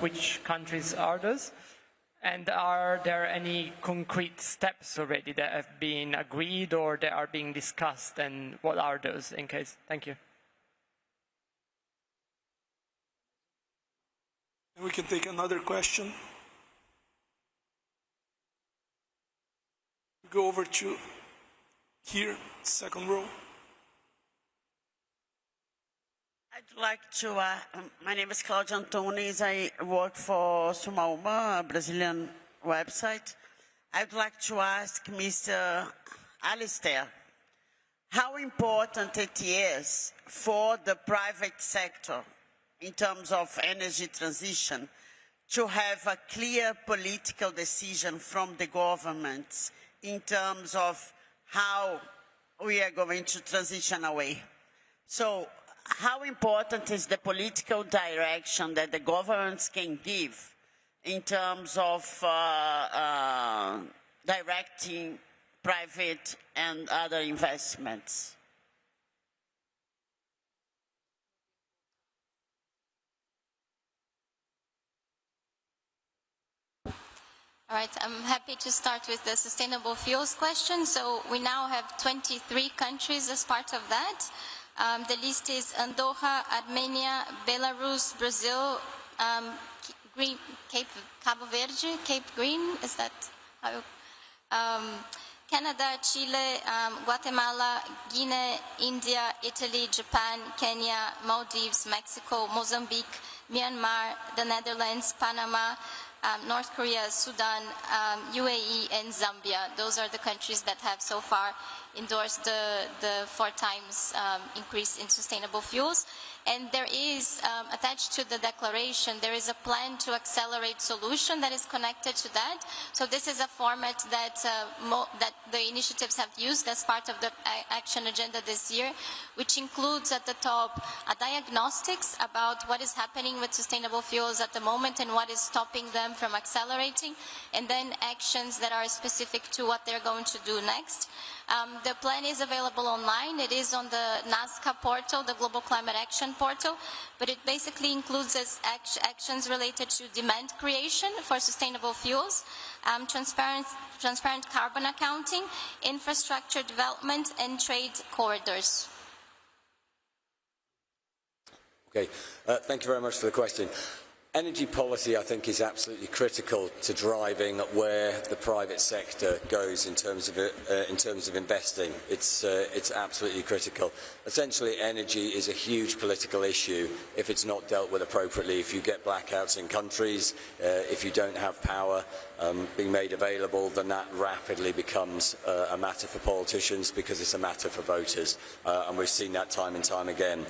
which countries are those? And are there any concrete steps already that have been agreed or that are being discussed, and what are those in case? Thank you. We can take another question. Go over to here, second row. I'd like to, my name is Claudia Antunes. I work for Sumauma, a Brazilian website. I'd like to ask Mr. Alistair how important it is for the private sector in terms of energy transition to have a clear political decision from the governments in terms of how we are going to transition away. So, how important is the political direction that the governments can give in terms of directing private and other investments? All right, I'm happy to start with the sustainable fuels question. So we now have 23 countries as part of that. The list is Andorra, Armenia, Belarus, Brazil, Cabo Verde, Cape Green, is that how Canada, Chile, Guatemala, Guinea, India, Italy, Japan, Kenya, Maldives, Mexico, Mozambique, Myanmar, the Netherlands, Panama, North Korea, Sudan, UAE, and Zambia. Those are the countries that have so far endorsed the 4 times increase in sustainable fuels. And there is, attached to the declaration, there is a plan to accelerate solution that is connected to that. So this is a format that, that the initiatives have used as part of the action agenda this year, which includes at the top a diagnostics about what is happening with sustainable fuels at the moment and what is stopping them from accelerating, and then actions that are specific to what they're going to do next. The plan is available online. It is on the NASCA portal, the Global Climate Action portal, but it basically includes as actions related to demand creation for sustainable fuels, transparent carbon accounting, infrastructure development, and trade corridors. Okay, thank you very much for the question. Energy policy, I think, is absolutely critical to driving where the private sector goes in terms of investing. It's absolutely critical. Essentially, energy is a huge political issue if it's not dealt with appropriately. If you get blackouts in countries, if you don't have power being made available, then that rapidly becomes a matter for politicians because it's a matter for voters, and we've seen that time and time again.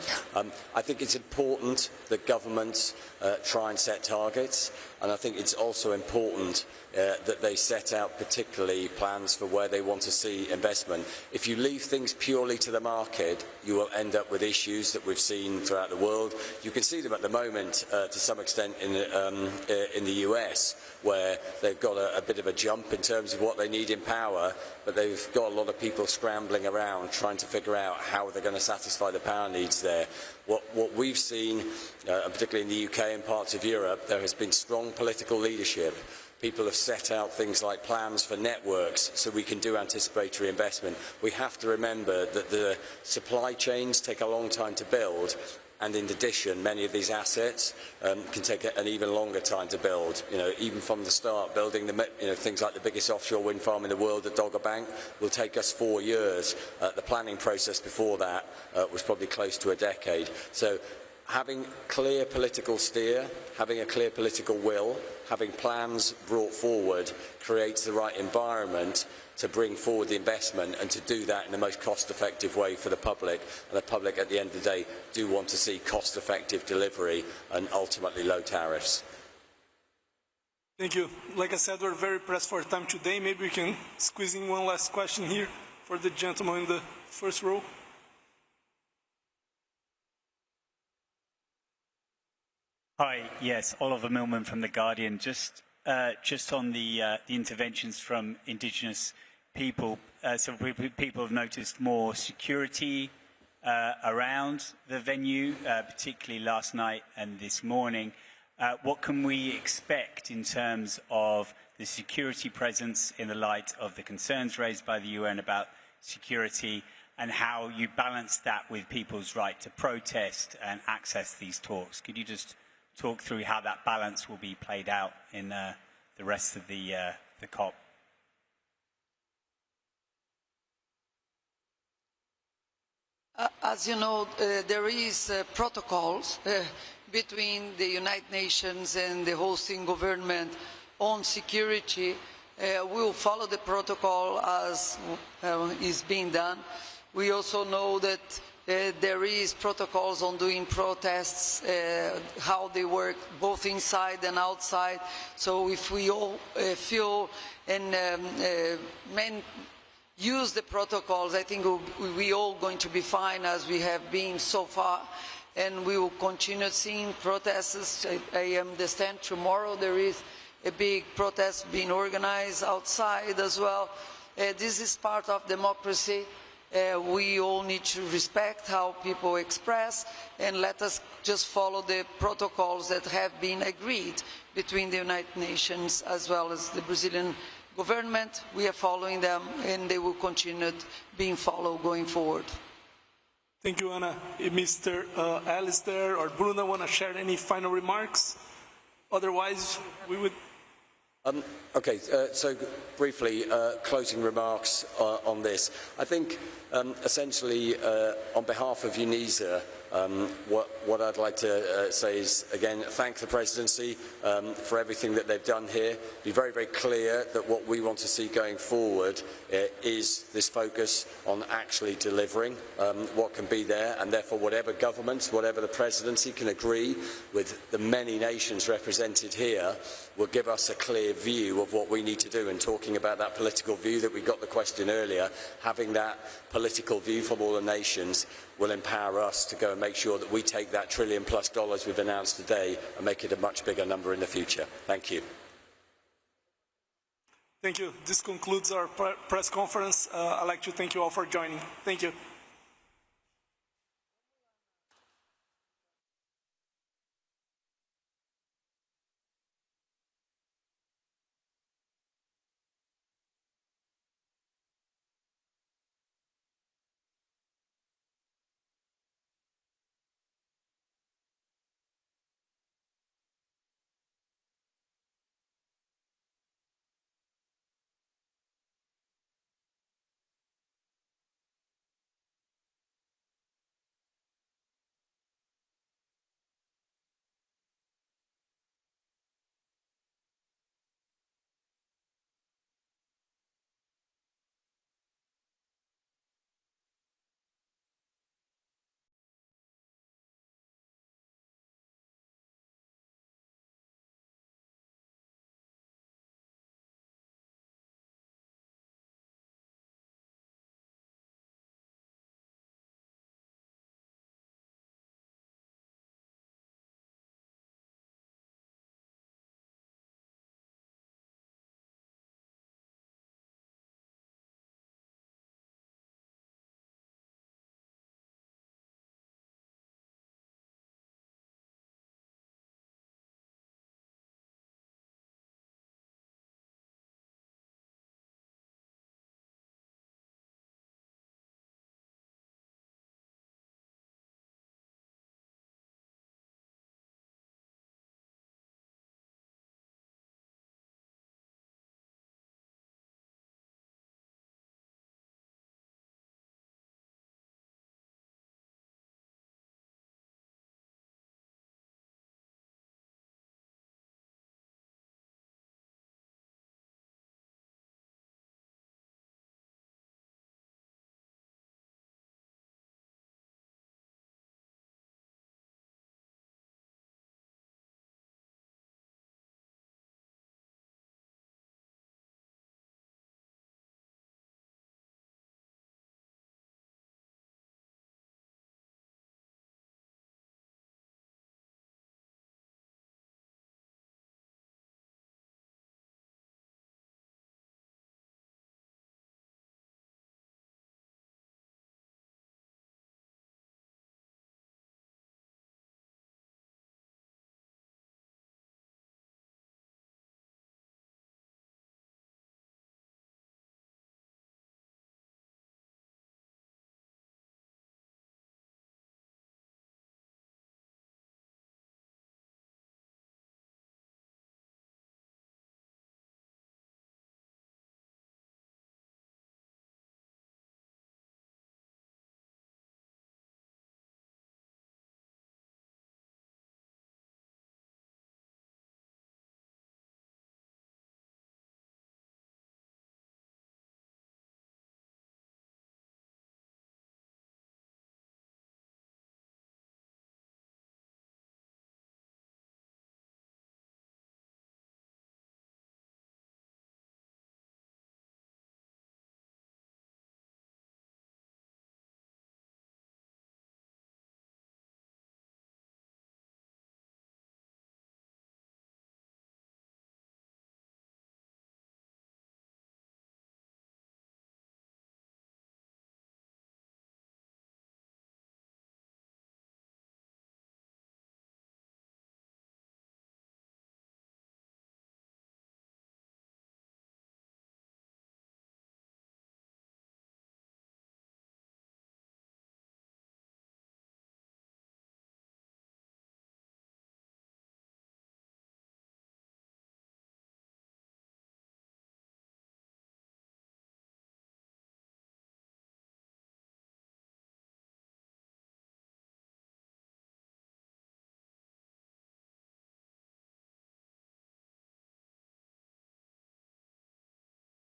I think it's important that governments try and set targets, and I think it's also important that they set out particularly plans for where they want to see investment. If you leave things purely to the market, you will end up with issues that we've seen throughout the world. You can see them at the moment to some extent in the US, where they've got a bit of a jump in terms of what they need in power, but they've got a lot of people scrambling around trying to figure out how they're going to satisfy the power needs there. What we've seen, particularly in the UK and parts of Europe, there has been strong political leadership. People have set out things like plans for networks so we can do anticipatory investment. We have to remember that the supply chains take a long time to build, and in addition, many of these assets can take an even longer time to build. You know, even from the start, building things like the biggest offshore wind farm in the world, at Dogger Bank, will take us 4 years. The planning process before that was probably close to a decade. So, having clear political steer, having a clear political will, having plans brought forward creates the right environment to bring forward the investment, and to do that in the most cost-effective way for the public. And the public, at the end of the day, do want to see cost-effective delivery and ultimately low tariffs. Thank you. Like I said, we're very pressed for time today. Maybe we can squeeze in one last question here for the gentleman in the first row. Hi, yes, Oliver Millman from The Guardian. Just on the interventions from indigenous people, so people have noticed more security around the venue, particularly last night and this morning. What can we expect in terms of the security presence in the light of the concerns raised by the UN about security, and how you balance that with people's right to protest and access these talks? Could you just talk through how that balance will be played out in the rest of the COP? As you know, there is protocols between the United Nations and the hosting government on security. We will follow the protocol as is being done. We also know that there is protocols on doing protests, how they work both inside and outside. So if we all feel and use the protocols, I think we all going to be fine, as we have been so far. And we will continue seeing protests. I understand tomorrow there is a big protest being organized outside as well. This is part of democracy. We all need to respect how people express, and let us just follow the protocols that have been agreed between the United Nations as well as the Brazilian government. We are following them, and they will continue being followed going forward. Thank you, Anna. If Mr. Alistair or Bruno want to share any final remarks? Otherwise, we would... Okay, so briefly, closing remarks on this. I think essentially on behalf of UNISA, what I'd like to say is, again, thank the Presidency for everything that they've done here. Be very, very clear that what we want to see going forward is this focus on actually delivering what can be there, and therefore whatever governments, whatever the Presidency can agree with the many nations represented here will give us a clear view of what we need to do. And talking about that political view that we got the question earlier, having that political view from all the nations will empower us to go and make sure that we take that $1 trillion+ we've announced today and make it a much bigger number in the future. Thank you. Thank you. This concludes our press conference. I'd like to thank you all for joining. Thank you.